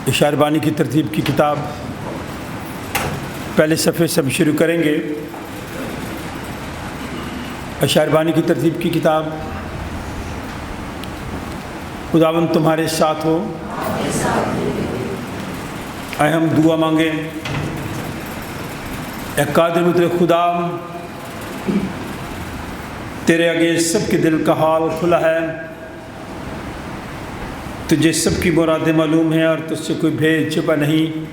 اشعار بانی کی ترتیب کی کتاب پہلے صفحے سے ہم شروع کریں گے۔ اشعار بانی کی ترتیب کی کتاب۔ خداوند تمہارے ساتھ ہو، آئے ہم دعا مانگیں۔ اے قادر مطلق خدا، تیرے آگے سب کے دل کا حال کھلا ہے، تجھے سب کی مرادیں معلوم ہیں اور تجھ سے کوئی بھید چھپا نہیں۔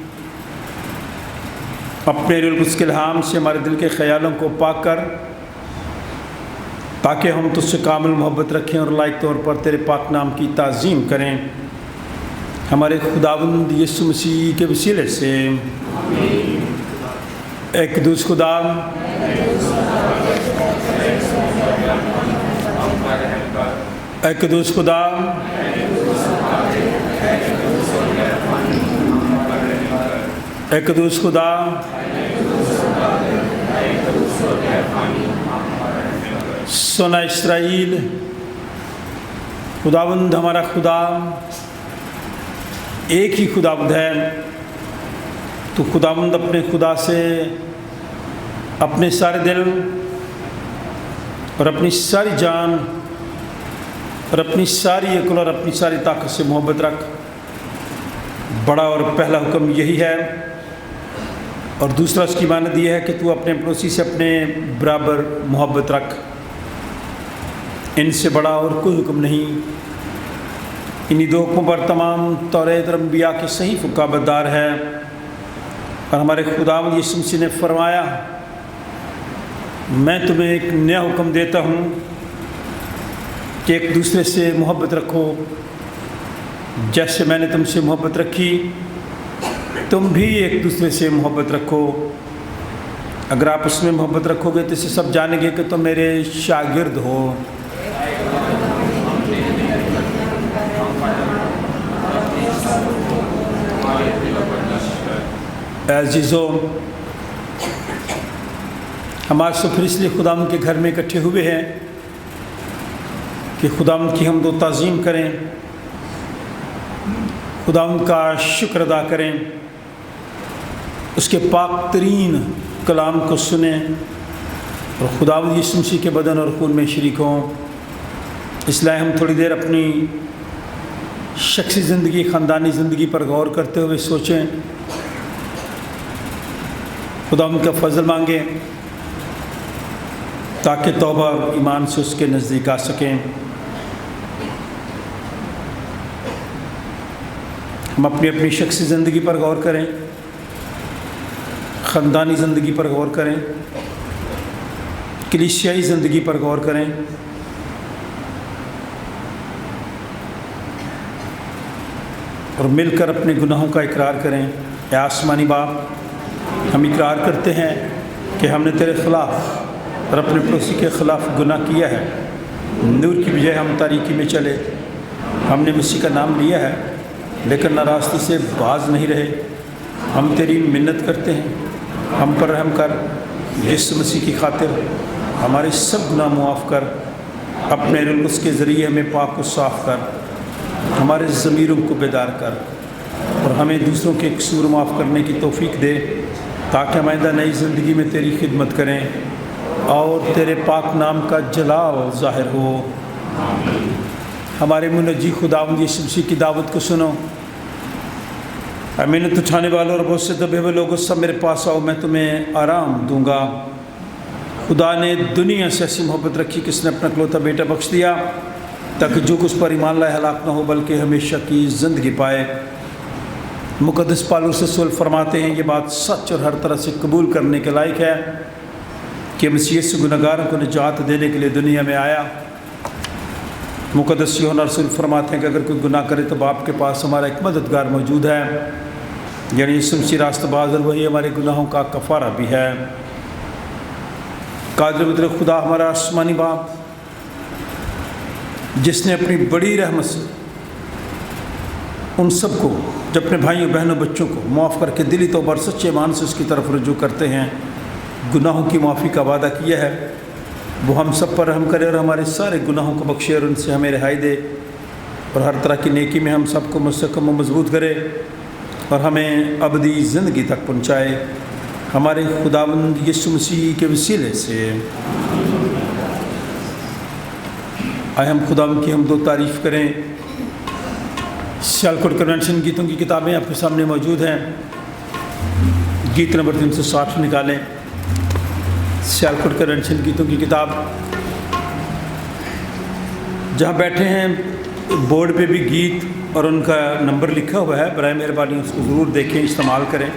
اپنے روح القدس کے الہام سے ہمارے دل کے خیالوں کو پاک کر، تاکہ ہم تجھ سے کامل محبت رکھیں اور لائق طور پر تیرے پاک نام کی تعظیم کریں، ہمارے خداوند یسوع مسیح کے وسیلے سے۔ اے قدوس خدا، اے قدوس خدا، اے قدوس خدا، سنا اسرائیل، خداوند ہمارا خدا ایک ہی خداوند ہے۔ تو خداوند اپنے خدا سے اپنے سارے دل اور اپنی ساری جان اور اپنی ساری عقل اور اپنی ساری طاقت سے محبت رکھ۔ بڑا اور پہلا حکم یہی ہے، اور دوسرا اس کی مانند یہ ہے کہ تو اپنے پڑوسی سے اپنے برابر محبت رکھ۔ ان سے بڑا اور کوئی حکم نہیں۔ انہی دو حکموں پر تمام توریت اور انبیاء کے صحیح فقابت دار ہے۔ اور ہمارے خداوند یسوع مسیح نے فرمایا، میں تمہیں ایک نیا حکم دیتا ہوں کہ ایک دوسرے سے محبت رکھو، جیسے میں نے تم سے محبت رکھی تم بھی ایک دوسرے سے محبت رکھو۔ اگر آپ اس میں محبت رکھو گے تو اسے سب جانیں گے کہ تم میرے شاگرد ہو۔ اے عزیزو، ہم آج صبح اس لیے خداوند کے گھر میں اکٹھے ہوئے ہیں کہ خداوند کی حمد و تعظیم کریں، خداوند کا شکر ادا کریں، اس کے پاک ترین کلام کو سنیں اور خداوند یسوع مسیح کے بدن اور خون میں شریک ہوں۔ اس لیے ہم تھوڑی دیر اپنی شخصی زندگی، خاندانی زندگی پر غور کرتے ہوئے سوچیں، خداوند کا فضل مانگیں تاکہ توبہ اور ایمان سے اس کے نزدیک آ سکیں۔ ہم اپنی اپنی شخصی زندگی پر غور کریں، خاندانی زندگی پر غور کریں، کلیسیائی زندگی پر غور کریں، اور مل کر اپنے گناہوں کا اقرار کریں۔ اے آسمانی باپ، ہم اقرار کرتے ہیں کہ ہم نے تیرے خلاف اور اپنے پڑوسی کے خلاف گناہ کیا ہے۔ نور کی بجائے ہم تاریکی میں چلے، ہم نے مسیح کا نام لیا ہے لیکن نہ راستے سے باز نہیں رہے۔ ہم تیری منت کرتے ہیں، ہم پر رحم کر، یسوع مسیح کی خاطر ہمارے سب گناہ معاف کر، اپنے روح القدس کے ذریعے ہمیں پاک و صاف کر، ہمارے ضمیروں کو بیدار کر، اور ہمیں دوسروں کے قصور معاف کرنے کی توفیق دے، تاکہ ہم آئندہ نئی زندگی میں تیری خدمت کریں اور تیرے پاک نام کا جلال ظاہر ہو۔ ہمارے منجی خداوند یسوع مسیح کی دعوت کو سنو۔ اے منت اٹھانے والوں اور بہت سے دبے ہوئے لوگوں، سب میرے پاس آؤ، میں تمہیں آرام دوں گا۔ خدا نے دنیا سے ایسی محبت رکھی کہ اس نے اپنا اکلوتا بیٹا بخش دیا، تاکہ جو کچھ پر ایمان لائے ہلاک نہ ہو بلکہ ہمیشہ کی زندگی پائے۔ مقدس پالوس رسول فرماتے ہیں، یہ بات سچ اور ہر طرح سے قبول کرنے کے لائق ہے کہ مسیح یسوع گنہگاروں کو نجات دینے کے لیے دنیا میں آیا۔ مقدس یوحنا رسول فرماتے ہیں کہ اگر کوئی گناہ کرے تو باپ کے پاس ہمارا ایک مددگار موجود ہے، یعنی یسوع مسیح راست باز، اور وہی ہمارے گناہوں کا کفارہ بھی ہے۔ قادر مطلق خدا ہمارا آسمانی باپ، جس نے اپنی بڑی رحمت سے ان سب کو جو اپنے بھائیوں بہنوں بچوں کو معاف کر کے دلی توبہ اور سچے ایمان سے اس کی طرف رجوع کرتے ہیں، گناہوں کی معافی کا وعدہ کیا ہے، وہ ہم سب پر رحم کرے اور ہمارے سارے گناہوں کو بخشے اور ان سے ہمیں رہائی دے، اور ہر طرح کی نیکی میں ہم سب کو مستحکم و مضبوط کرے، اور ہمیں ابدی زندگی تک پہنچائے، ہمارے خداوند یسوع مسیح کے وسیلے سے۔ آئے ہم خداوند کی حمد و تعریف کریں۔ سیالکوٹ کنونشن گیتوں کی کتابیں آپ کے سامنے موجود ہیں۔ گیت نمبر 360 نکالیں۔ سیالکوٹ کنونشن گیتوں کی کتاب، جہاں بیٹھے ہیں بورڈ پہ بھی گیت اور ان کا نمبر لکھا ہوا ہے، برائے مہربانی اس کو ضرور دیکھیں، استعمال کریں۔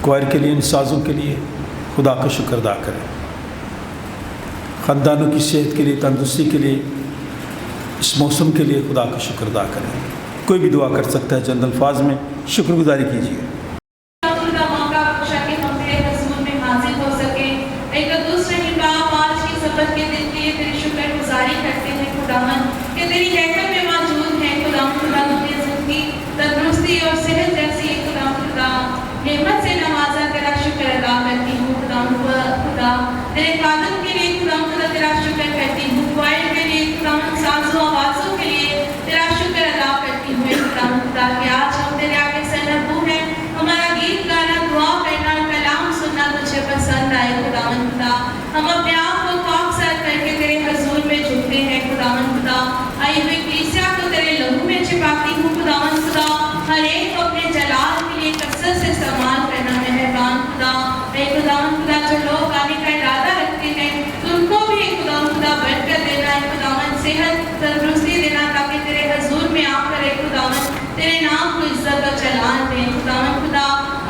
کوائر کے لیے، ان سازوں کے لیے خدا کا شکر ادا کریں۔ خاندانوں کی صحت کے لیے، تندرستی کے لیے، اس موسم کے لیے خدا کا شکر ادا کریں۔ کوئی بھی دعا کر سکتا ہے، چند الفاظ میں شکر گزاری کیجیے۔ نعمت سے نوازا، تیرا شکر ادا کرتی ہوں خدا، تیرے قادم کے لیے خدا تیرا شکر کرتی ہوں، کوائر کے لیے خدا، سازوں آوازوں کے لیے تیرا شکر ادا کرتی ہوں خدا کہ آج ہم تیرے آگے سرنگو ہیں، ہمارا گیت گانا، دعا کرنا، کلام سننا تجھے پسند آئے خدا، ہم اپنے آپ کو خاک سر کر کے تیرے حضور میں جھکتے ہیں خدا، آئی ہوئی کلیسیا کو تیرے لہو میں چھپاتی ہوں خدا، ہر ایک کو اپنے جلال کے لیے کثرت سے استعمال کرنا مہربان خدا، اے خدا جو لوگ آنے کا ارادہ رکھتے ہیں تو ان کو بھی خدا برکت دینا ہے خدا، صحت تندرستی دینا تاکہ تیرے حضور میں آ کر تیرے نام کو عزت اور جلال دیں خدا،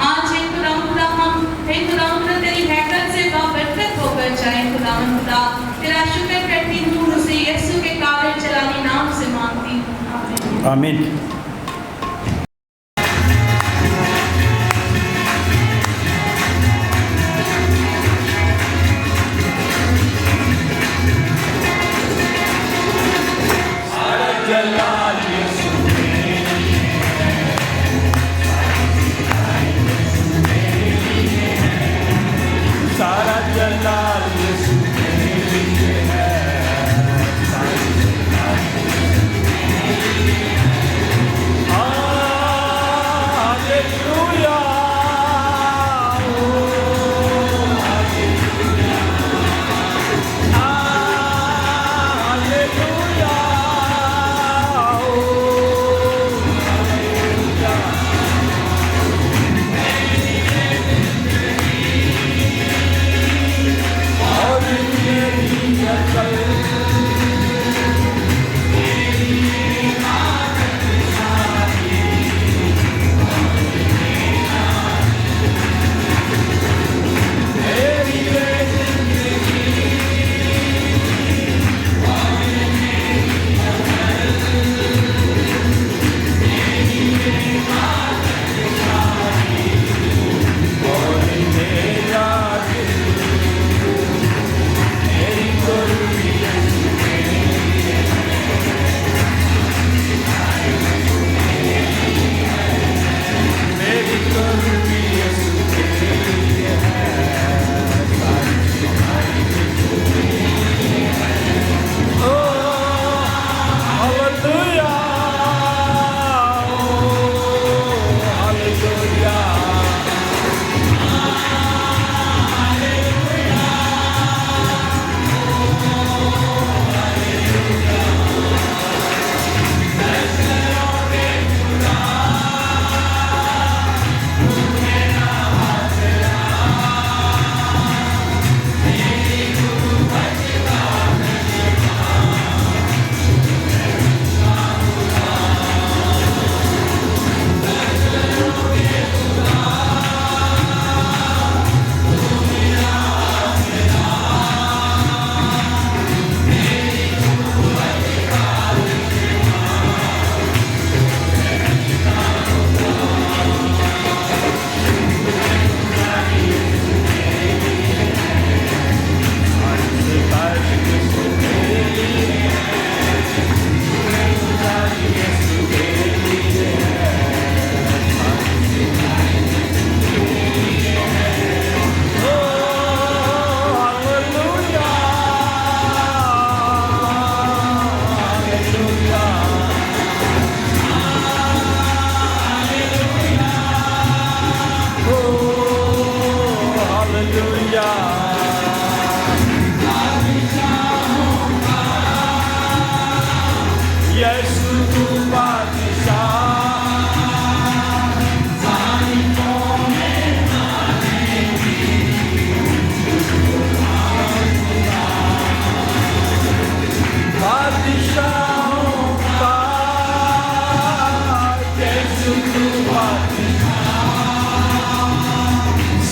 آج ہے خدا ہم تیری حیثیت سے برکت ہو کر جائیں خدا، تیرا شکر کرتی ہوں، اسے یسوع کے قابل جلالی نام سے مانگتی ہوں، آمین۔ آمین۔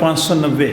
590।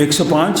105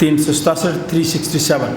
367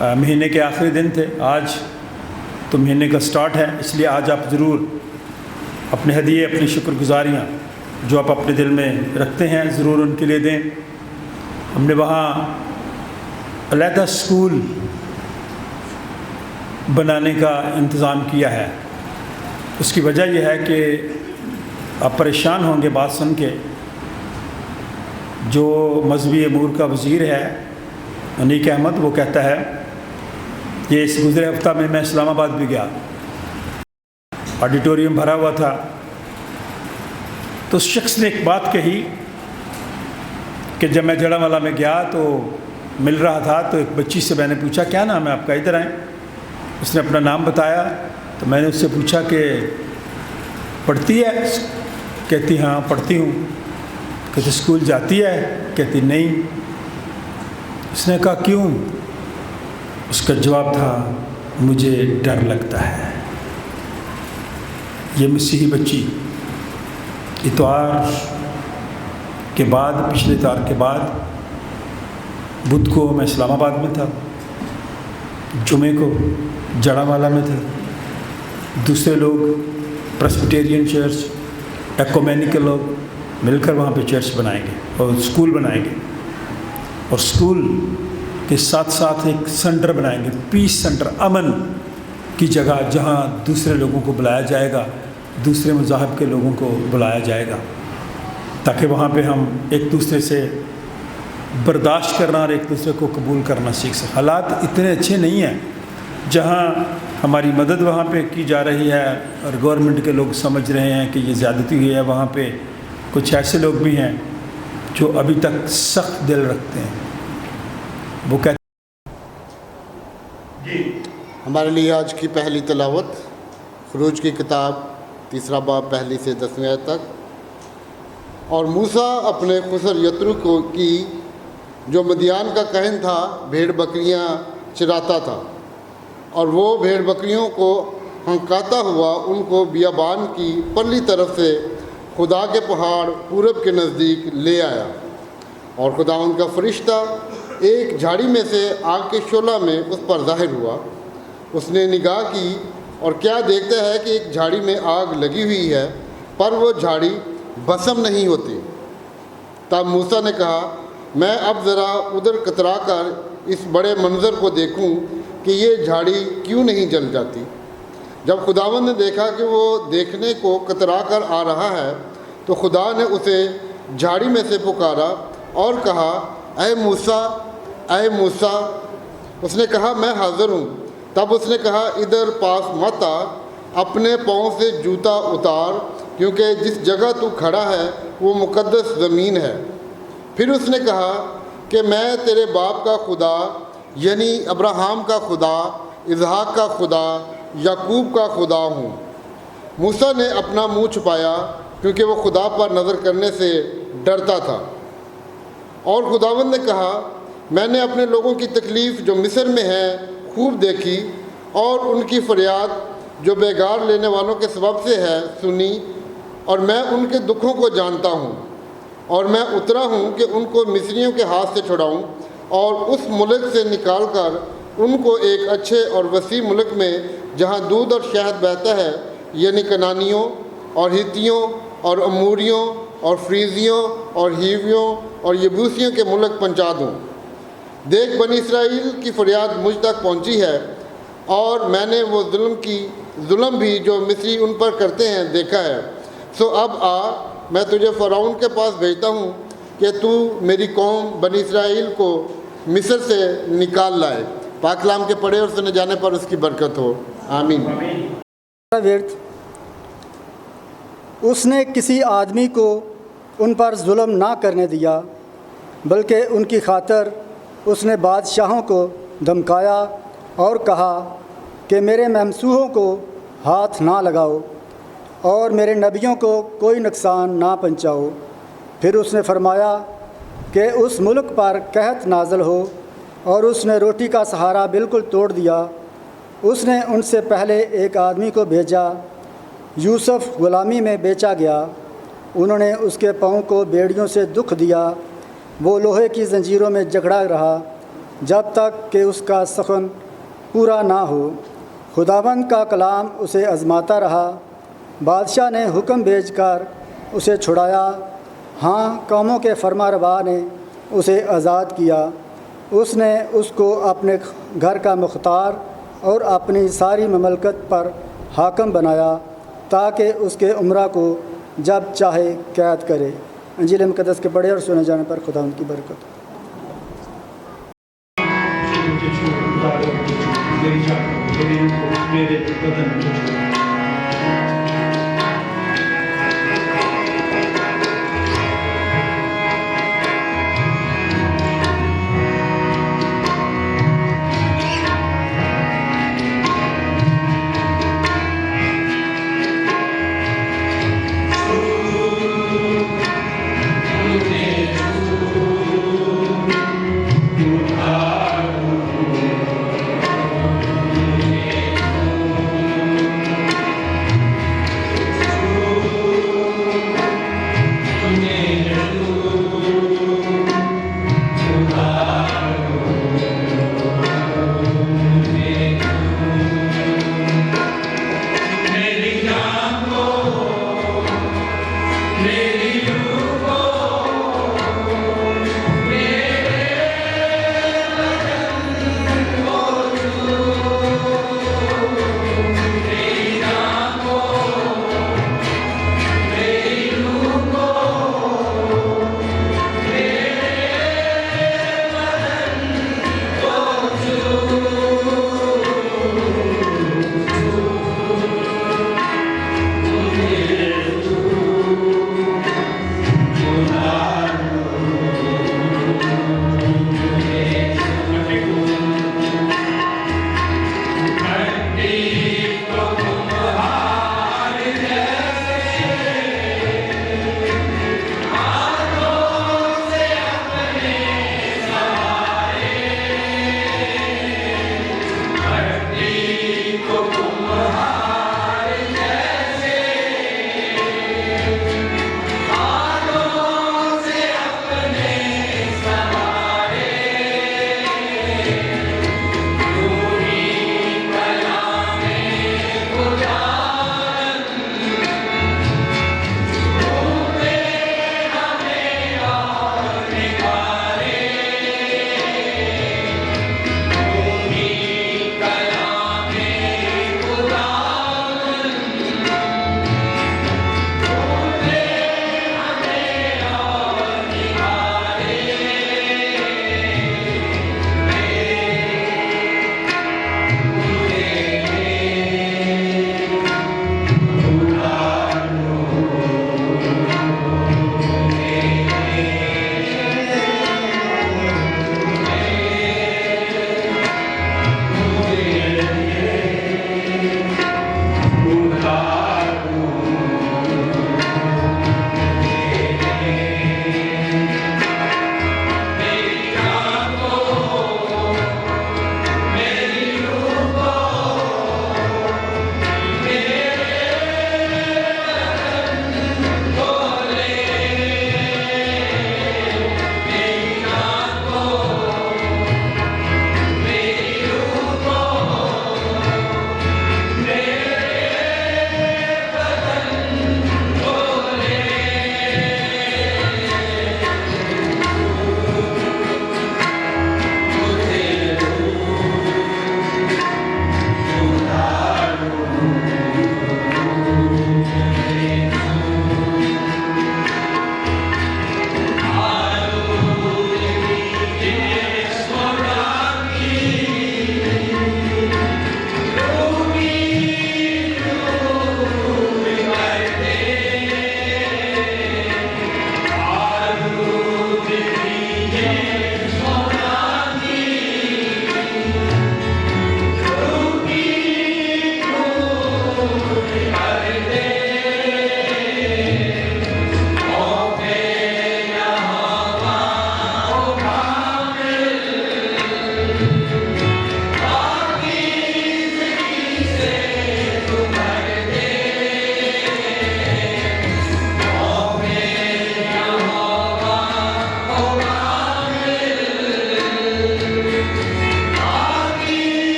مہینے کے آخری دن تھے، آج تو مہینے کا سٹارٹ ہے، اس لیے آج آپ ضرور اپنے ہدیے، اپنی شکر گزاریاں جو آپ اپنے دل میں رکھتے ہیں ضرور ان کے لیے دیں۔ ہم نے وہاں علیحدہ اسکول بنانے کا انتظام کیا ہے۔ اس کی وجہ یہ ہے کہ آپ پریشان ہوں گے بات سن کے، جو مذہبی امور کا وزیر ہے انیق احمد، وہ کہتا ہے، یہ اس گزرے ہفتہ میں اسلام آباد بھی گیا، آڈیٹوریم بھرا ہوا تھا، تو اس شخص نے ایک بات کہی کہ جب میں جڑامالہ میں گیا تو مل رہا تھا تو ایک بچی سے میں نے پوچھا کیا نام ہے آپ کا، ادھر آئیں۔ اس نے اپنا نام بتایا تو میں نے اس سے پوچھا کہ پڑھتی ہے؟ کہتی ہاں پڑھتی ہوں۔ کہتی اسکول جاتی ہے؟ کہتی نہیں۔ اس نے کہا کیوں؟ اس کا جواب تھا مجھے ڈر لگتا ہے۔ یہ مسیحی بچی اتوار کے بعد، پچھلے اتوار کے بعد، بدھ کو میں اسلام آباد میں تھا، جمعے کو جڑامالہ میں تھے، دوسرے لوگ پریسبیٹیرین چرچ، ایکومینیکل لوگ مل کر وہاں پہ چرچ بنائیں گے اور اسکول بنائیں گے، اور اسکول کے ساتھ ساتھ ایک سینٹر بنائیں گے، پیس سینٹر، امن کی جگہ، جہاں دوسرے لوگوں کو بلایا جائے گا، دوسرے مذاہب کے لوگوں کو بلایا جائے گا، تاکہ وہاں پہ ہم ایک دوسرے سے برداشت کرنا اور ایک دوسرے کو قبول کرنا سیکھ سکیں۔ حالات اتنے اچھے نہیں ہیں، جہاں ہماری مدد وہاں پہ کی جا رہی ہے اور گورنمنٹ کے لوگ سمجھ رہے ہیں کہ یہ زیادتی ہوئی ہے، وہاں پہ کچھ ایسے لوگ بھی ہیں جو ابھی تک سخت دل رکھتے ہیں۔ وہ کہتے ہمارے لیے آج کی پہلی تلاوت خروج کی کتاب 3 باب 1 سے 10 آیت تک۔ اور موسیٰ اپنے خسر یترو کو کی جو مدیان کا کہن تھا بھیڑ بکریاں چراتا تھا، اور وہ بھیڑ بکریوں کو ہنکاتا ہوا ان کو بیابان کی پرلی طرف سے خدا کے پہاڑ پورب کے نزدیک لے آیا، اور خداوند کا فرشتہ ایک جھاڑی میں سے آگ کے شعلہ میں اس پر ظاہر ہوا۔ اس نے نگاہ کی اور کیا دیکھتا ہے کہ ایک جھاڑی میں آگ لگی ہوئی ہے، پر وہ جھاڑی بھسم نہیں ہوتی۔ تب موسیٰ نے کہا، میں اب ذرا ادھر کترا کر اس بڑے منظر کو دیکھوں کہ یہ جھاڑی کیوں نہیں جل جاتی۔ جب خداوند نے دیکھا کہ وہ دیکھنے کو کترا کر آ رہا ہے تو خدا نے اسے جھاڑی میں سے پکارا اور کہا، اے موسیٰ، اے موسیٰ۔ اس نے کہا، میں حاضر ہوں۔ تب اس نے کہا، ادھر پاس مت آ، اپنے پاؤں سے جوتا اتار، کیونکہ جس جگہ تو کھڑا ہے وہ مقدس زمین ہے۔ پھر اس نے کہا کہ میں تیرے باپ کا خدا یعنی ابراہیم کا خدا، اسحاق کا خدا، یعقوب کا خدا ہوں۔ موسیٰ نے اپنا منہ چھپایا کیونکہ وہ خدا پر نظر کرنے سے ڈرتا تھا۔ اور خداوند نے کہا، میں نے اپنے لوگوں کی تکلیف جو مصر میں ہے خوب دیکھی، اور ان کی فریاد جو بیگار لینے والوں کے سبب سے ہے سنی، اور میں ان کے دکھوں کو جانتا ہوں، اور میں اترا ہوں کہ ان کو مصریوں کے ہاتھ سے چھڑاؤں اور اس ملک سے نکال کر ان کو ایک اچھے اور وسیع ملک میں جہاں دودھ اور شہد بہتا ہے، یعنی کنانیوں اور ہتیوں اور اموریوں اور فریزیوں اور ہیویوں اور یبوسیوں کے ملک پہنچا دوں۔ دیکھ بنی اسرائیل کی فریاد مجھ تک پہنچی ہے، اور میں نے وہ ظلم بھی جو مصری ان پر کرتے ہیں دیکھا ہے۔ سو اب آ، میں تجھے فرعون کے پاس بھیجتا ہوں کہ تو میری قوم بنی اسرائیل کو مصر سے نکال لائے۔ پاک کلام کے پڑھے اور سنے جانے پر اس کی برکت ہو، آمین۔ ورد، اس نے کسی آدمی کو ان پر ظلم نہ کرنے دیا، بلکہ ان کی خاطر اس نے بادشاہوں کو دھمکایا اور کہا کہ میرے ممسوحوں کو ہاتھ نہ لگاؤ اور میرے نبیوں کو کوئی نقصان نہ پہنچاؤ۔ پھر اس نے فرمایا کہ اس ملک پر قحط نازل ہو، اور اس نے روٹی کا سہارا بالکل توڑ دیا۔ اس نے ان سے پہلے ایک آدمی کو بھیجا، یوسف غلامی میں بیچا گیا۔ انہوں نے اس کے پاؤں کو بیڑیوں سے دکھ دیا، وہ لوہے کی زنجیروں میں جکڑا رہا، جب تک کہ اس کا سخن پورا نہ ہو۔ خداوند کا کلام اسے آزماتا رہا، بادشاہ نے حکم بھیج کر اسے چھڑایا، ہاں قوموں کے فرما روا نے اسے آزاد کیا۔ اس نے اس کو اپنے گھر کا مختار اور اپنی ساری مملکت پر حاکم بنایا تاکہ اس کے عمرہ کو جب چاہے قید کرے۔ انجیل مقدس کے پڑھے اور سنے جانے پر خدا ان کی برکت۔ میرے بدن Amen.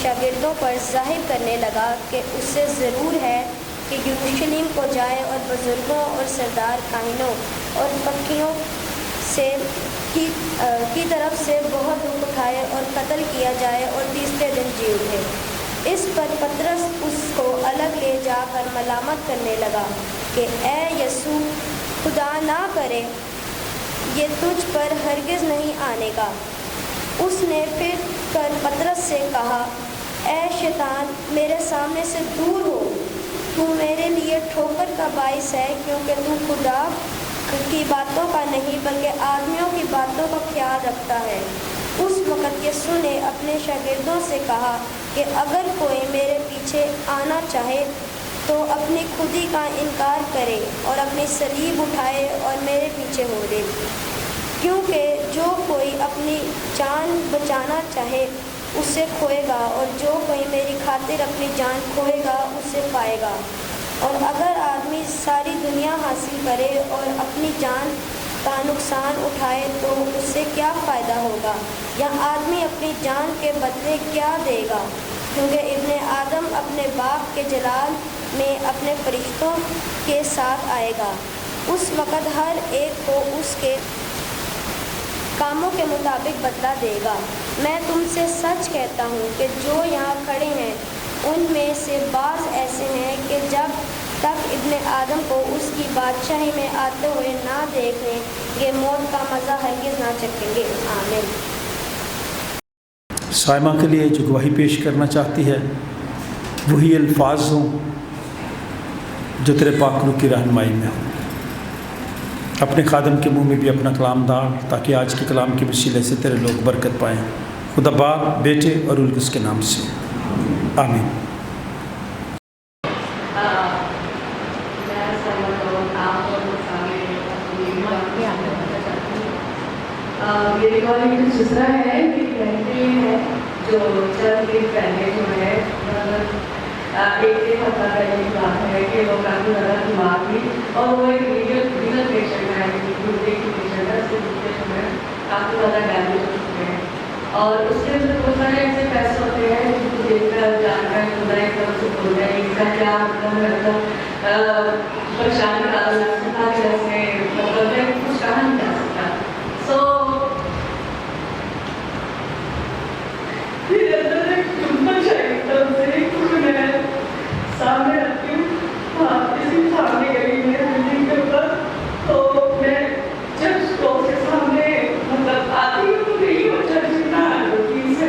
شاگردوں پر ظاہر کرنے لگا کہ اس سے ضرور ہے کہ یروشلم کو جائے اور بزرگوں اور سردار کاہنوں اور فقیہوں کی طرف سے بہت دکھ اٹھائے اور قتل کیا جائے اور تیسرے دن جی اٹھے۔ اس پر پطرس اس کو الگ لے جا کر ملامت کرنے لگا کہ اے یسوع، خدا نہ کرے یہ تجھ پر ہرگز نہیں آنے گا۔ اس نے پھر کر پطرس سے کہا، اے شیطان، میرے سامنے سے دور ہو، تو میرے لیے ٹھوکر کا باعث ہے، کیونکہ تو خدا کی باتوں کا نہیں بلکہ آدمیوں کی باتوں کا خیال رکھتا ہے۔ اس وقت یسوع نے اپنے شاگردوں سے کہا کہ اگر کوئی میرے پیچھے آنا چاہے تو اپنی خودی کا انکار کرے اور اپنی صلیب اٹھائے اور میرے پیچھے ہو لے، کیونکہ جو کوئی اپنی جان بچانا چاہے اسے کھوئے گا، اور جو کوئی میری خاطر اپنی جان کھوئے گا اسے پائے گا۔ اور اگر آدمی ساری دنیا حاصل کرے اور اپنی جان کا نقصان اٹھائے تو اس سے کیا فائدہ ہوگا؟ یا آدمی اپنی جان کے بدلے کیا دے گا؟ کیونکہ ابن آدم اپنے باپ کے جلال میں اپنے فرشتوں کے ساتھ آئے گا۔ اس وقت ہر ایک کو اس کے کاموں کے مطابق بدلہ دے گا۔ میں تم سے سچ کہتا ہوں کہ جو یہاں کھڑے ہیں ان میں سے بعض ایسے ہیں کہ جب تک ابن آدم کو اس کی بادشاہی میں آتے ہوئے نہ دیکھ لیں گے موت کا مزہ ہرگز نہ چکھیں گے۔ آمین۔ سائمہ کے لیے جو گواہی پیش کرنا چاہتی ہے وہی الفاظ ہوں جو تیرے پاک روح کی رہنمائی میں ہوں۔ اپنے خادم کے منہ میں بھی اپنا کلام ڈال تاکہ آج کے کلام کے وسیلے سے تیرے لوگ برکت پائیں۔ خدا باپ، بیٹے اور روح القدس کے نام سے آمین۔ میری گواہی کچھ اس طرح ہے کہ لہنگی ہے جو چند دن پہلے جو ہے ایک ہفتہ پہلے کی بات ہے کہ وہ کافی زیادہ بیمار تھی اور وہ ایک لیگل پیشنٹ ہے، گردے کی پیشنٹ ہے، اس کے گردے جو ہے کافی زیادہ ڈیمیج ہو چکے ہیں اور اس کے اندر بہت سارے ایسے ٹیسٹ ہوتے ہیں جن کو دیکھ کر جان کر خدا ایک طرف سے بول رہے ہیں اس کا کیا مطلب پریشانی کا لگ سکتا ہے، جیسے مطلب کچھ کہا نہیں جا سکتا۔ پھر اندر ایک چمپل چاہیے طرف سے کچھ میں سامنے رکھتی ہوں، وہاں اسی سامنے گئی میں بلڈنگ کے اوپر، تو میں جب اسٹاپ کے سامنے مطلب آتی ہوں تو نہیں وہ چرچ اتنا روٹین سے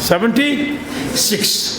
76।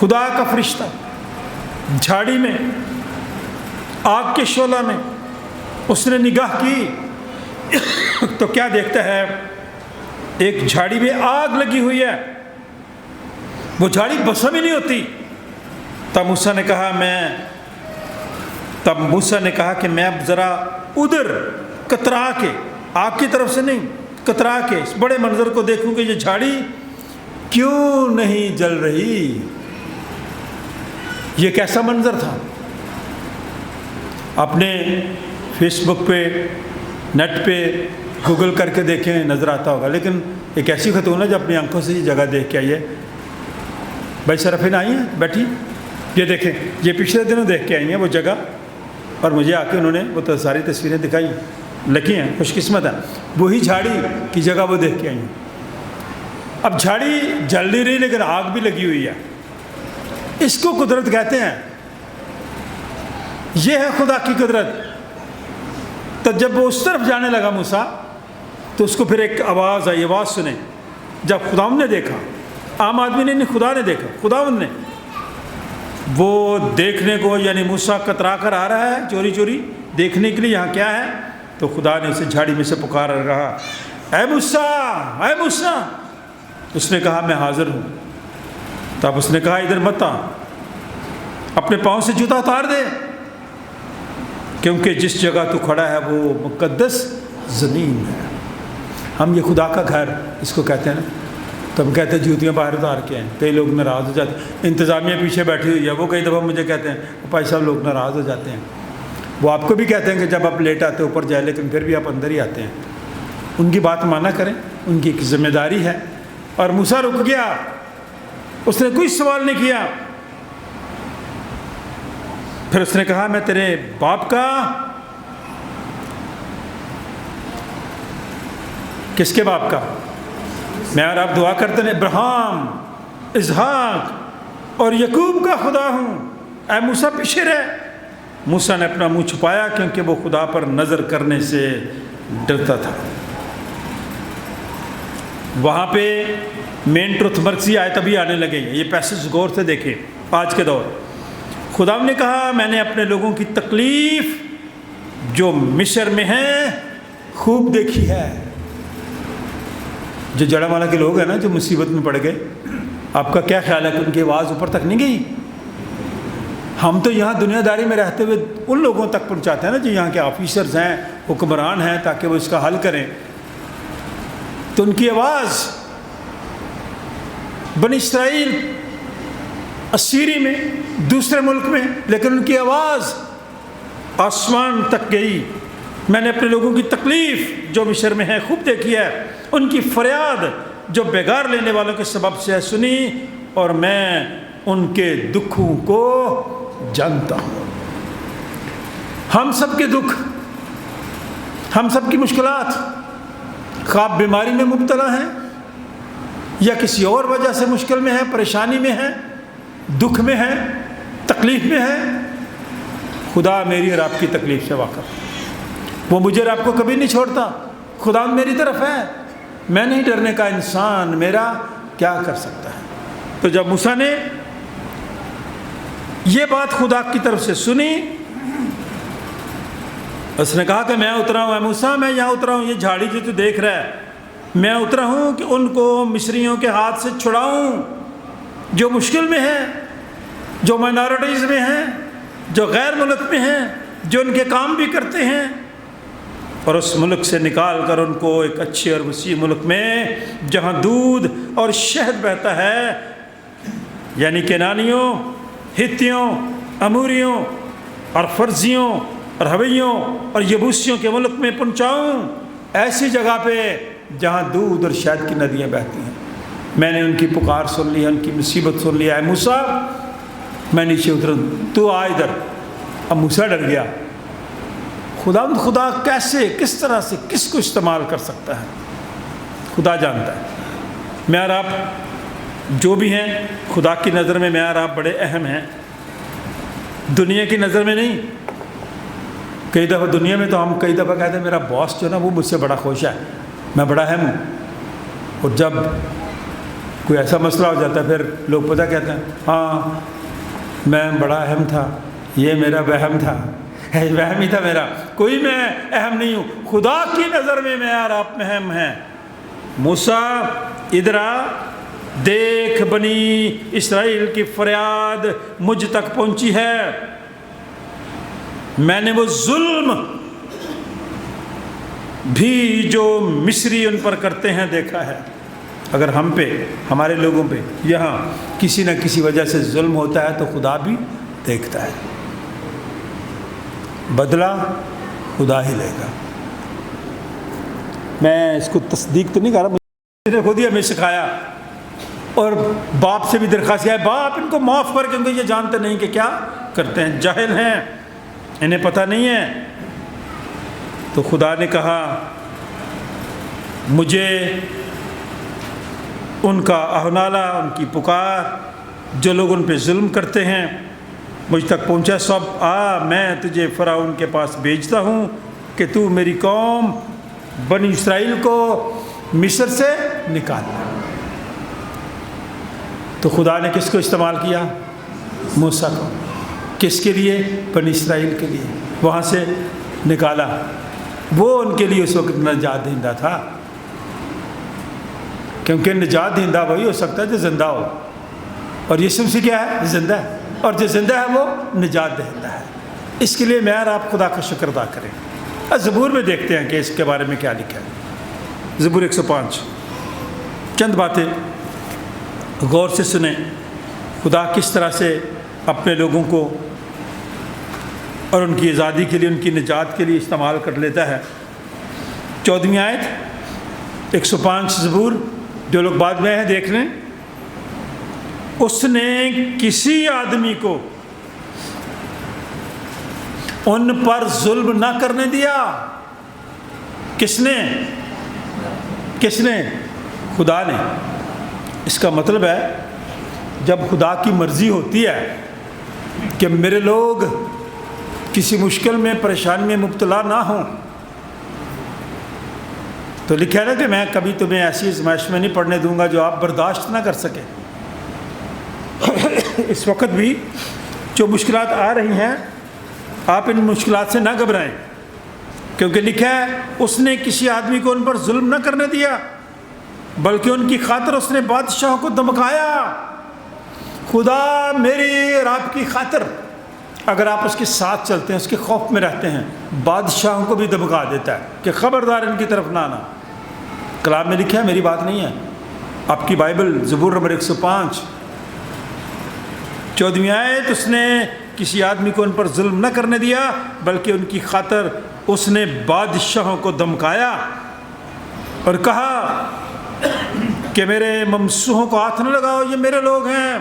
خدا کا فرشتہ جھاڑی میں آگ کے شعلہ میں اس نے نگاہ کی تو کیا دیکھتا ہے؟ ایک جھاڑی میں آگ لگی ہوئی ہے، وہ جھاڑی بسم ہی نہیں ہوتی۔ تب موسیٰ نے کہا کہ میں اب ذرا ادھر کترا کے، آگ کی طرف سے نہیں، کترا کے اس بڑے منظر کو دیکھوں کہ یہ جھاڑی کیوں نہیں جل رہی۔ یہ کیسا منظر تھا؟ اپنے فیس بک پہ، نیٹ پہ گوگل کر کے دیکھیں، نظر آتا ہوگا، لیکن ایک ایسی خاتون ہے جو اپنی آنکھوں سے یہ جگہ دیکھ کے آئی ہے۔ بھائی سرفین آئی ہیں بیٹھی، یہ دیکھیں، یہ پچھلے دنوں دیکھ کے آئی ہیں وہ جگہ، اور مجھے آ کے انہوں نے وہ تو ساری تصویریں دکھائی۔ لکی ہیں، خوش قسمت ہیں، وہی جھاڑی کی جگہ وہ دیکھ کے آئی ہیں۔ اب جھاڑی جل نہیں رہی لیکن آگ بھی لگی ہوئی ہے۔ اس کو قدرت کہتے ہیں، یہ ہے خدا کی قدرت۔ تو جب وہ اس طرف جانے لگا موسیٰ تو اس کو پھر ایک آواز آئی، آواز سنے۔ جب خداوند نے دیکھا، عام آدمی نے نہیں، خدا نے دیکھا، خداوند نے، وہ دیکھنے کو، یعنی موسیٰ کترا کر آ رہا ہے چوری چوری دیکھنے کے لیے یہاں کیا ہے، تو خدا نے اسے جھاڑی میں سے پکارا، رہا اے موسیٰ، اے موسیٰ۔ اس نے کہا میں حاضر ہوں۔ تب اس نے کہا ادھر مت آ، اپنے پاؤں سے جوتا اتار دے، کیونکہ جس جگہ تو کھڑا ہے وہ مقدس زمین ہے۔ ہم یہ خدا کا گھر اس کو کہتے ہیں نا، تو ہم کہتے ہیں جوتیاں باہر اتار کے ہیں، کئی لوگ ناراض ہو جاتے ہیں۔ انتظامیہ پیچھے بیٹھی ہوئی ہے، وہ کئی دفعہ مجھے کہتے ہیں بھائی صاحب لوگ ناراض ہو جاتے ہیں۔ وہ آپ کو بھی کہتے ہیں کہ جب آپ لیٹ آتے اوپر جائے، لیکن پھر بھی آپ اندر ہی آتے ہیں۔ ان کی بات مانا کریں، ان کی ایک ذمہ داری ہے۔ اور موسیٰ رک گیا، اس نے کوئی سوال نہیں کیا۔ پھر اس نے کہا میں تیرے باپ کا، کس کے باپ کا؟ میں اور آپ دعا کرتے ہیں ابراہیم، اسحاق اور یعقوب کا خدا ہوں۔ اے موسیٰ پیچھے رہ۔ موسیٰ نے اپنا منہ چھپایا کیونکہ وہ خدا پر نظر کرنے سے ڈرتا تھا۔ وہاں پہ مین ٹروتھ مرکزی آیت ابھی آنے لگے ہیں، یہ پیسج غور سے دیکھیں۔ آج کے دور خدا نے کہا میں نے اپنے لوگوں کی تکلیف جو مصر میں ہیں خوب دیکھی ہے۔ جو جڑا والا کے لوگ ہیں نا، جو مصیبت میں پڑ گئے، آپ کا کیا خیال ہے کہ ان کی آواز اوپر تک نہیں گئی؟ ہم تو یہاں دنیا داری میں رہتے ہوئے ان لوگوں تک پہنچاتے ہیں نا جو یہاں کے آفیسرز ہیں، حکمران ہیں، تاکہ وہ اس کا حل کریں۔ تو ان کی آواز بنی اسرائیل اسیری میں، دوسرے ملک میں، لیکن ان کی آواز آسمان تک گئی۔ میں نے اپنے لوگوں کی تکلیف جو مصر میں ہے خوب دیکھی ہے، ان کی فریاد جو بیگار لینے والوں کے سبب سے ہے سنی، اور میں ان کے دکھوں کو جانتا ہوں۔ ہم سب کے دکھ، ہم سب کی مشکلات، خواب بیماری میں مبتلا ہیں یا کسی اور وجہ سے مشکل میں ہے، پریشانی میں ہے، دکھ میں ہے، تکلیف میں ہے، خدا میری اور آپ کی تکلیف سے واقف ہے۔ وہ مجھے اور آپ کو کبھی نہیں چھوڑتا۔ خدا میری طرف ہے، میں نہیں ڈرنے کا انسان میرا کیا کر سکتا ہے۔ تو جب موسیٰ نے یہ بات خدا کی طرف سے سنی، اس نے کہا کہ میں اترا ہوں، اے موسیٰ میں یہاں اترا ہوں، یہ جھاڑی جو تو دیکھ رہا ہے، میں اترا ہوں کہ ان کو مصریوں کے ہاتھ سے چھڑاؤں جو مشکل میں ہیں، جو مائنارٹیز میں ہیں، جو غیر ملک میں ہیں، جو ان کے کام بھی کرتے ہیں، اور اس ملک سے نکال کر ان کو ایک اچھے اور وسیع ملک میں جہاں دودھ اور شہد بہتا ہے، یعنی کنانیوں، ہتھیوں، اموریوں اور فرزیوں اور ہویوں اور یبوسیوں کے ملک میں پہنچاؤں، ایسی جگہ پہ جہاں دودھ اور شہد کی ندیاں بہتی ہیں۔ میں نے ان کی پکار سن لی، ان کی مصیبت سن لی۔ اے موسیٰ میں نیچے اتروں، تو آ ادھر۔ اب موسیٰ ڈر گیا۔ خدا کیسے، کس طرح سے، کس کو استعمال کر سکتا ہے خدا جانتا ہے۔ میں اور آپ جو بھی ہیں، خدا کی نظر میں میں اور آپ بڑے اہم ہیں، دنیا کی نظر میں نہیں۔ کئی دفعہ دنیا میں تو ہم کئی دفعہ کہتے ہیں میرا باس جو نا وہ مجھ سے بڑا خوش ہے، میں بڑا اہم ہوں، اور جب کوئی ایسا مسئلہ ہو جاتا ہے پھر لوگ پتہ کہتے ہیں ہاں میں بڑا اہم تھا، یہ میرا وہم تھا، وہم ہی تھا میرا، کوئی میں اہم نہیں ہوں، خدا کی نظر میں اور آپ میں اہم ہیں۔ موسیٰ ادھر آ، دیکھ بنی اسرائیل کی فریاد مجھ تک پہنچی ہے، میں نے وہ ظلم بھی جو مصری ان پر کرتے ہیں دیکھا ہے۔ اگر ہم پہ، ہمارے لوگوں پہ یہاں کسی نہ کسی وجہ سے ظلم ہوتا ہے تو خدا بھی دیکھتا ہے، بدلہ خدا ہی لے گا۔ میں اس کو تصدیق تو نہیں کر رہا، مجھے خود ہی ہمیں سکھایا اور باپ سے بھی درخواست کیا ہے، باپ ان کو معاف کر، کیونکہ یہ جانتے نہیں کہ کیا کرتے ہیں، جاہل ہیں، انہیں پتہ نہیں ہے۔ تو خدا نے کہا مجھے ان کا اہنالہ، ان کی پکار، جو لوگ ان پہ ظلم کرتے ہیں مجھ تک پہنچا، سب آ میں تجھے فرعون کے پاس بھیجتا ہوں کہ تو میری قوم بنی اسرائیل کو مصر سے نکال۔ تو خدا نے کس کو استعمال کیا؟ موسیٰ کو۔ کس کے لیے؟ بنی اسرائیل کے لیے، وہاں سے نکالا۔ وہ ان کے لیے اس وقت نجات دہندہ تھا، کیونکہ نجات دہندہ وہی ہو سکتا ہے جو زندہ ہو، اور یسوع مسیح کیا ہے؟ زندہ ہے، اور جو زندہ ہے وہ نجات دہندہ ہے۔ اس کے لیے میں اور آپ خدا کا شکر ادا کریں۔ زبور میں دیکھتے ہیں کہ اس کے بارے میں کیا لکھا ہے۔ زبور 105، چند باتیں غور سے سنیں، خدا کس طرح سے اپنے لوگوں کو اور ان کی آزادی کے لیے، ان کی نجات کے لیے استعمال کر لیتا ہے۔ 14ویں آیت 105 زبور، جو لوگ بعد میں ہیں دیکھ لیں۔ اس نے کسی آدمی کو ان پر ظلم نہ کرنے دیا۔ کس نے؟ کس نے؟ خدا نے۔ اس کا مطلب ہے جب خدا کی مرضی ہوتی ہے کہ میرے لوگ کسی مشکل میں، پریشانی میں مبتلا نہ ہوں، تو لکھا ہے نا کہ میں کبھی تمہیں ایسی آزمائش میں نہیں پڑنے دوں گا جو آپ برداشت نہ کر سکیں۔ اس وقت بھی جو مشکلات آ رہی ہیں، آپ ان مشکلات سے نہ گھبرائیں، کیونکہ لکھا ہے اس نے کسی آدمی کو ان پر ظلم نہ کرنے دیا، بلکہ ان کی خاطر اس نے بادشاہوں کو دمکایا۔ خدا میری اور آپ کی خاطر، اگر آپ اس کے ساتھ چلتے ہیں، اس کے خوف میں رہتے ہیں، بادشاہوں کو بھی دمکا دیتا ہے کہ خبردار ان کی طرف نہ آنا۔ کلام میں لکھا ہے، میری بات نہیں ہے، آپ کی بائبل زبور نمبر 105 14ویں آیت، اس نے کسی آدمی کو ان پر ظلم نہ کرنے دیا، بلکہ ان کی خاطر اس نے بادشاہوں کو دمکایا اور کہا کہ میرے ممسوحوں کو ہاتھ نہ لگاؤ، یہ میرے لوگ ہیں،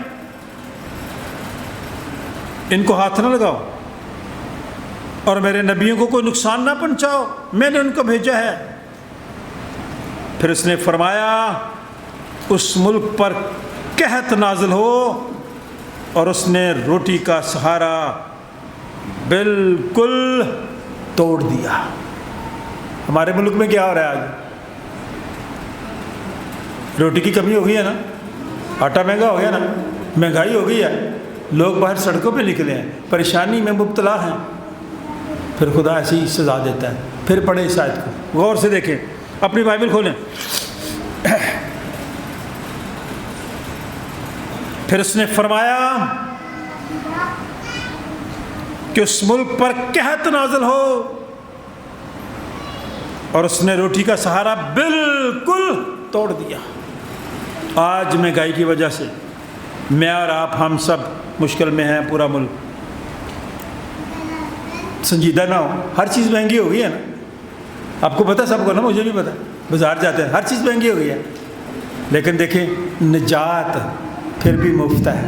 ان کو ہاتھ نہ لگاؤ، اور میرے نبیوں کو کوئی نقصان نہ پہنچاؤ، میں نے ان کو بھیجا ہے۔ پھر اس نے فرمایا اس ملک پر قحط نازل ہو، اور اس نے روٹی کا سہارا بالکل توڑ دیا۔ ہمارے ملک میں کیا ہو رہا ہے آج؟ روٹی کی کمی ہو گئی ہے نا، آٹا مہنگا ہو گیا نا، مہنگائی ہو گئی ہے، لوگ باہر سڑکوں پہ نکلے ہیں، پریشانی میں مبتلا ہیں۔ پھر خدا ایسی سزا دیتا ہے۔ پھر پڑھیں اس آیت کو، غور سے دیکھیں، اپنی بائبل کھولیں۔ پھر اس نے فرمایا کہ اس ملک پر قحط نازل ہو، اور اس نے روٹی کا سہارا بالکل توڑ دیا۔ آج مہنگائی کی وجہ سے میں اور آپ، ہم سب مشکل میں ہیں، پورا ملک۔ سنجیدہ نہ ہو، ہر چیز مہنگی ہو گئی ہے نا، آپ کو پتہ، سب کو نا، مجھے بھی پتہ، بازار جاتے ہیں ہر چیز مہنگی ہو گئی ہے، لیکن دیکھیں نجات پھر بھی مفت ہے۔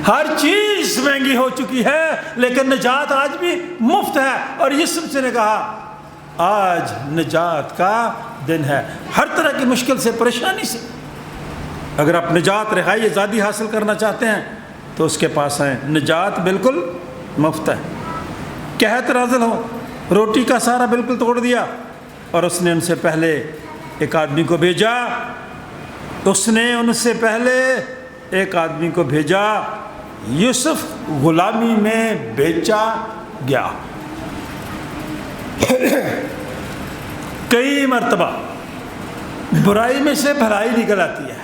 ہر چیز مہنگی ہو چکی ہے لیکن نجات آج بھی مفت ہے، اور یسوع سے نے کہا آج نجات کا دن ہے۔ ہر طرح کی مشکل سے، پریشانی سے اگر آپ نجات، رہائی، آزادی حاصل کرنا چاہتے ہیں تو اس کے پاس آئیں، نجات بالکل مفت ہے۔ قحط نازل ہو، روٹی کا سہارا بالکل توڑ دیا، اور اس نے ان سے پہلے ایک آدمی کو بھیجا اس نے ان سے پہلے ایک آدمی کو بھیجا، یوسف غلامی میں بیچا گیا۔ کئی مرتبہ برائی میں سے بھلائی نکل آتی ہے،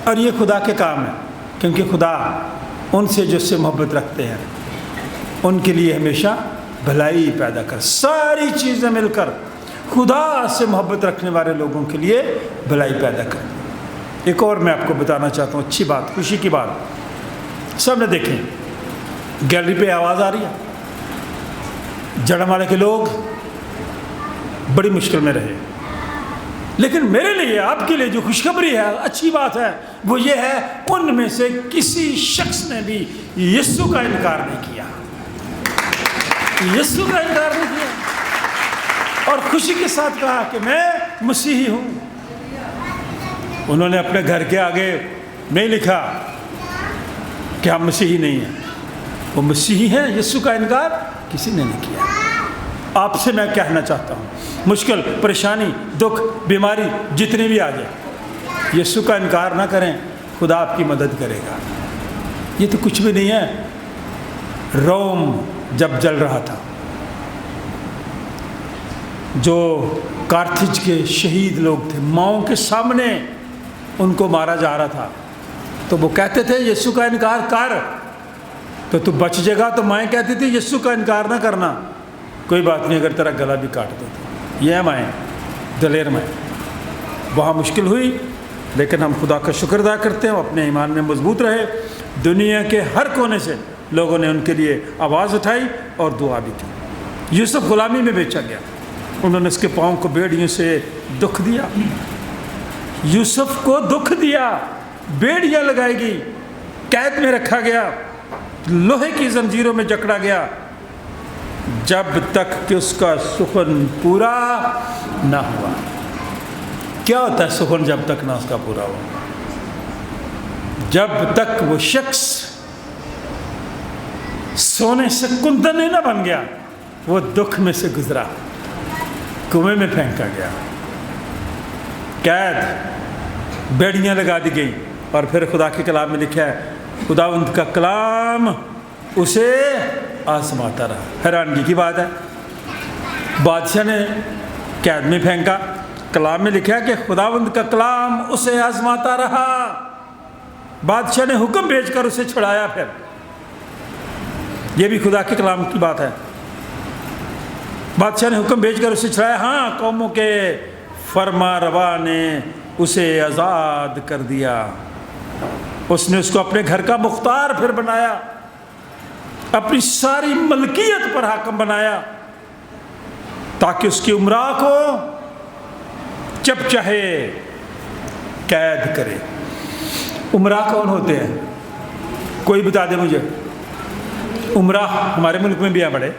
اور یہ خدا کے کام ہے، کیونکہ خدا ان سے جو اس سے محبت رکھتے ہیں ان کے لیے ہمیشہ بھلائی پیدا کر، ساری چیزیں مل کر خدا سے محبت رکھنے والے لوگوں کے لیے بھلائی پیدا کر۔ ایک اور میں آپ کو بتانا چاہتا ہوں، اچھی بات، خوشی کی بات۔ سب نے دیکھیں، گیلری پہ آواز آ رہی ہے، جڑم والے کے لوگ بڑی مشکل میں رہے، لیکن میرے لیے، آپ کے لیے جو خوشخبری ہے، اچھی بات ہے، وہ یہ ہے ان میں سے کسی شخص نے بھی یسوع کا انکار نہیں کیا، یسوع کا انکار نہیں کیا، اور خوشی کے ساتھ کہا کہ میں مسیحی ہوں۔ انہوں نے اپنے گھر کے آگے نہیں لکھا کہ ہم مسیحی نہیں ہیں، وہ مسیحی ہیں۔ یسوع کا انکار کسی نے نہیں کیا۔ آپ سے میں کہنا چاہتا ہوں، مشکل، پریشانی، دکھ، بیماری جتنی بھی آ جائے، یسوع کا انکار نہ کریں، خدا آپ کی مدد کرے گا۔ یہ تو کچھ بھی نہیں ہے۔ روم جب جل رہا تھا، جو کارتھج کے شہید لوگ تھے، ماؤں کے سامنے ان کو مارا جا رہا تھا، تو وہ کہتے تھے یسوع کا انکار کر تو بچ جائے گا۔ تو مائیں کہتی تھی یسوع کا انکار نہ کرنا، کوئی بات نہیں اگر تیرا گلا بھی کاٹ دے تو۔ یہ مائیں، دلیر مائیں۔ وہاں مشکل ہوئی، لیکن ہم خدا کا شکر ادا کرتے ہیں، اپنے ایمان میں مضبوط رہے۔ دنیا کے ہر کونے سے لوگوں نے ان کے لیے آواز اٹھائی اور دعا بھی کی۔ یوسف غلامی میں بیچا گیا، انہوں نے اس کے پاؤں کو بیڑیوں سے دکھ دیا، یوسف کو دکھ دیا، بیڑیاں لگائی گئی، قید میں رکھا گیا، لوہے کی زنجیروں میں جکڑا گیا، جب تک کہ اس کا سخن پورا نہ ہوا۔ کیا ہوتا ہے سخن جب تک نہ اس کا پورا ہو؟ جب تک وہ شخص سونے سے کندن نہ بن گیا، وہ دکھ میں سے گزرا، کنویں میں پھینکا گیا، قید، بیڑیاں لگا دی گئی، اور پھر خدا کے کلام میں لکھا ہے خداوند کا کلام اسے آزماتا رہا۔ حیرانگی کی بات ہے، بادشاہ نے قید میں پھینکا، کلام میں لکھا ہے کہ خداوند کا کلام اسے آزماتا رہا، بادشاہ نے حکم بھیج کر اسے چھڑایا۔ پھر یہ بھی خدا کے کلام کی بات ہے، بادشاہ نے حکم بھیج کر اسے چھڑایا۔ ہاں، قوموں کے فرما روا نے اسے آزاد کر دیا، اس نے اس کو اپنے گھر کا مختار پھر بنایا، اپنی ساری ملکیت پر حاکم بنایا، تاکہ اس کی امراء کو جب چاہے قید کرے۔ امراء کون ہوتے ہیں؟ کوئی بتا دے مجھے۔ امراء ہمارے ملک میں بھی ہیں بڑے،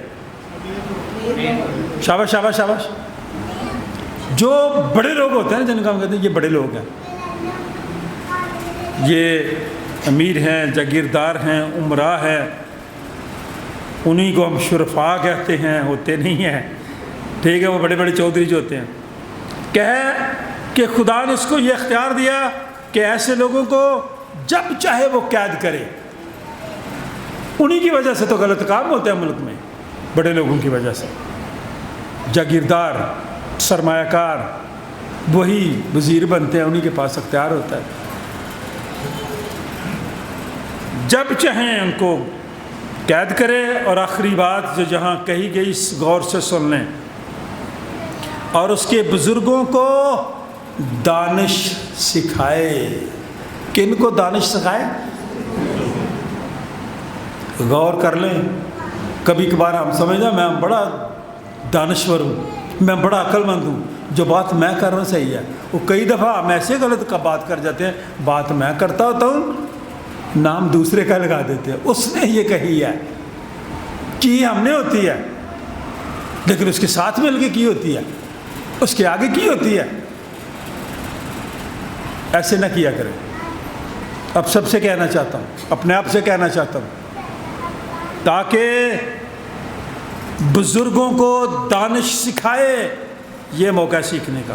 شاباش شاباش شاباش، جو بڑے لوگ ہوتے ہیں جن کا ہم کہتے ہیں یہ بڑے لوگ ہیں، یہ امیر ہیں، جاگیردار ہیں، امراء ہیں، انہی کو ہم شرفاء کہتے ہیں، ہوتے نہیں ہیں، ٹھیک ہے، وہ بڑے بڑے چودھری جو ہوتے ہیں۔ کہ خدا نے اس کو یہ اختیار دیا کہ ایسے لوگوں کو جب چاہے وہ قید کرے۔ انہی کی وجہ سے تو غلط کام ہوتے ہیں ملک میں، بڑے لوگوں کی وجہ سے۔ جاگیردار، سرمایہ کار، وہی وزیر بنتے ہیں، انہی کے پاس اختیار ہوتا ہے، جب چاہیں ان کو قید کرے۔ اور آخری بات جو جہاں کہی گئی، غور سے سن لیں، اور اس کے بزرگوں کو دانش سکھائے۔ کن کو دانش سکھائے؟ غور کر لیں، کبھی کبھار ہم سمجھنا میں بڑا دانشور ہوں، میں بڑا عقل مند ہوں، جو بات میں کر رہا ہوں صحیح ہے۔ وہ کئی دفعہ ہم ایسے غلط کا بات کر جاتے ہیں، بات میں کرتا ہوتا ہوں، نام دوسرے کا لگا دیتے ہیں، اس نے یہ کہی ہے، کی ہم نے ہوتی ہے، لیکن اس کے ساتھ مل کے کی ہوتی ہے، اس کے آگے کی ہوتی ہے۔ ایسے نہ کیا کریں۔ اب سب سے کہنا چاہتا ہوں، اپنے آپ سے کہنا چاہتا ہوں، تاکہ بزرگوں کو دانش سکھائے، یہ موقع ہے سیکھنے کا۔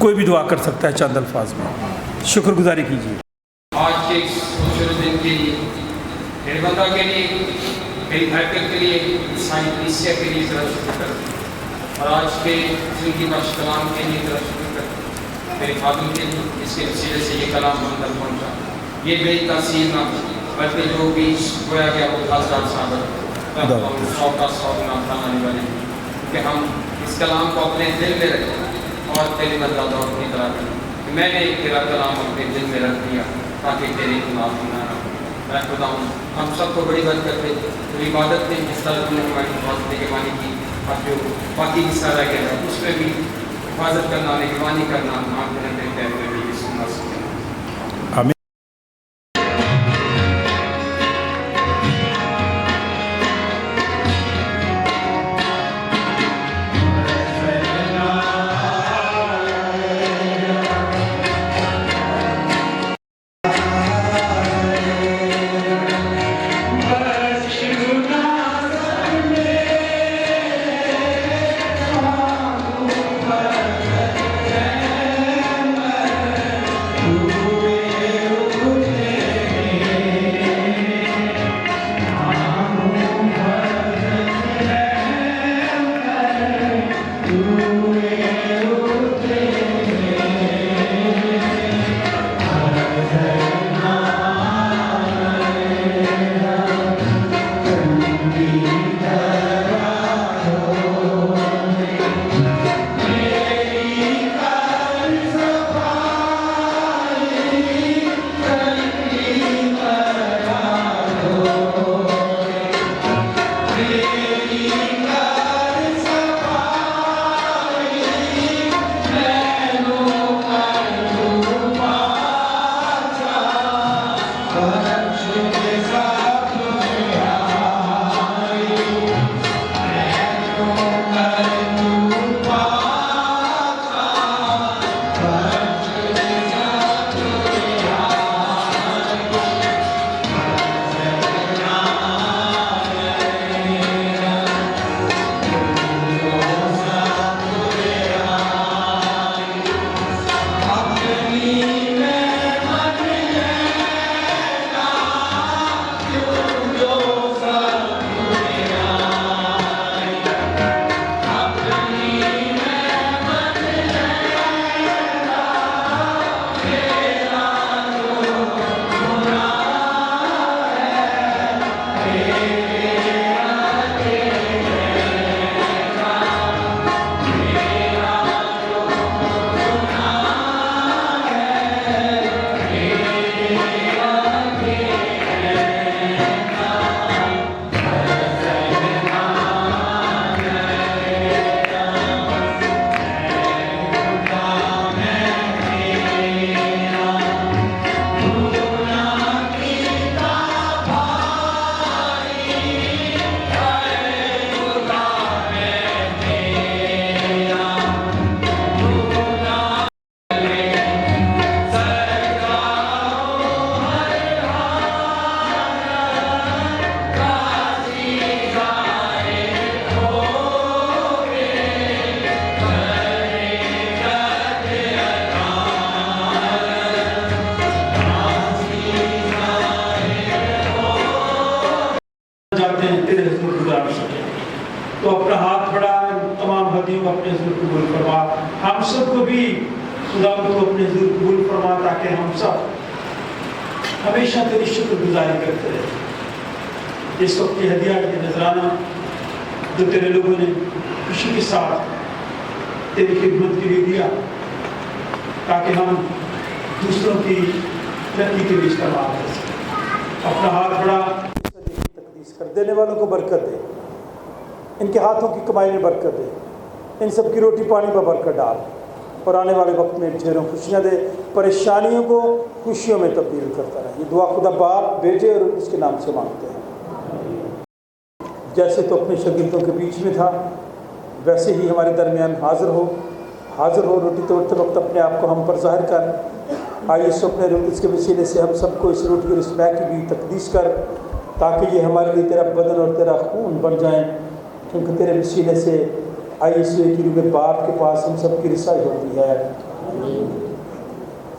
کوئی بھی دعا کر سکتا ہے چند الفاظ میں. شکر گزاری کیجیے. آج کے اس خوبصورت دن کے لیے میرے بندہ کے لیے میری حرکت کے لیے عیسائی کلیسیا کے لیے ذرا شکر کرتا اور آج کے زندگی بخش کلام کے لیے ذرا شکر کرتا میرے خادم کے لیے جس کے وسیلے سے یہ کلام ہم تک پہنچا. یہ بے تاثیر نہ بلکہ جو بھی گویا گیا وہ حضرات صاحب ہم 100 کا 100 گنا بنانے والے ہیں کہ ہم اس کلام کو اپنے دل میں رکھیں اور تیرے بدلہ کی طرح کریں. میں نے تیرا کلام اپنے دل میں رکھ دیا تاکہ تیرے خلاف نہ رہا. میں خدا ہوں ہم سب کو بڑی برکت دے. تو عبادت میں جس طرح نے ہماری حفاظت نگہبانی کی اور جو باقی حصہ رہ گیا ہے اس میں بھی حفاظت کرنا نگہبانی کرنا نام کرنے کے میں بھی سننا سکتے ہیں. تو اپنا ہاتھ بڑھا تمام ہدیوں کو اپنے حضور قبول فرما. ہم سب کو بھی خدا کو اپنے حضور قبول فرما تاکہ ہم سب ہمیشہ تیری شکر گزاری کرتے رہے. اس وقت یہ ہدیہ یہ نذرانہ جو تیرے لوگوں نے خوشی کے ساتھ تیری خدمت کے لیے دیا تاکہ ہم دوسروں کی ترقی کے لیے استعمال کر سکیں. اپنا ہاتھ بڑھا تقدیس کر. دینے والوں کو برکت دے, ان کے ہاتھوں کی کمائی میں برکت دے, ان سب کی روٹی پانی پر برکت ڈال اور آنے والے وقت میں ڈھیروں خوشیاں دے, پریشانیوں کو خوشیوں میں تبدیل کرتا رہے. یہ دعا خدا باپ بیٹے اور اس کے نام سے مانگتے ہیں. جیسے تو اپنے شاگردوں کے بیچ میں تھا ویسے ہی ہمارے درمیان حاضر ہو. روٹی توڑتے وقت اپنے آپ کو ہم پر ظاہر کر. آئیے سو اپنے اس کے وسیلے سے ہم سب کو اس روٹی اور اس مے کی بھی تقدیس کر تاکہ یہ ہمارے لیے تیرا بدن اور تیرا خون بن جائیں, کیونکہ تیرے وسیلے سے آئیے سو ایک روح باپ کے پاس ہم سب کی رسائی ہوتی ہے.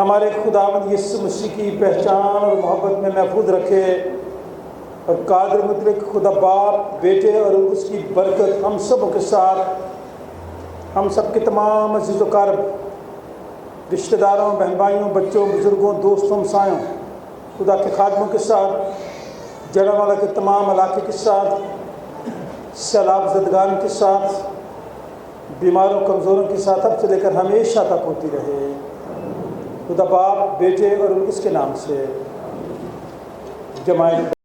ہمارے خداوند یسوع مسیح کی پہچان اور محبت میں محفوظ رکھے، اور قادر مطلق خدا باپ، بیٹے اور اس کی برکت ہم سب کے ساتھ، ہم سب کے تمام عزیز و اقارب، رشتہ داروں، بہن بھائیوں، بچوں، بزرگوں، دوستوں، ہمسایوں، خدا کے خادموں کے ساتھ، جڑا والا کے تمام علاقے کے ساتھ، سیلاب زدگان کے ساتھ، بیماروں کمزوروں کے ساتھ اب سے لے کر ہمیشہ تک ہوتی رہے۔ خدا باپ، بیٹے اور اس کے نام سے جماعت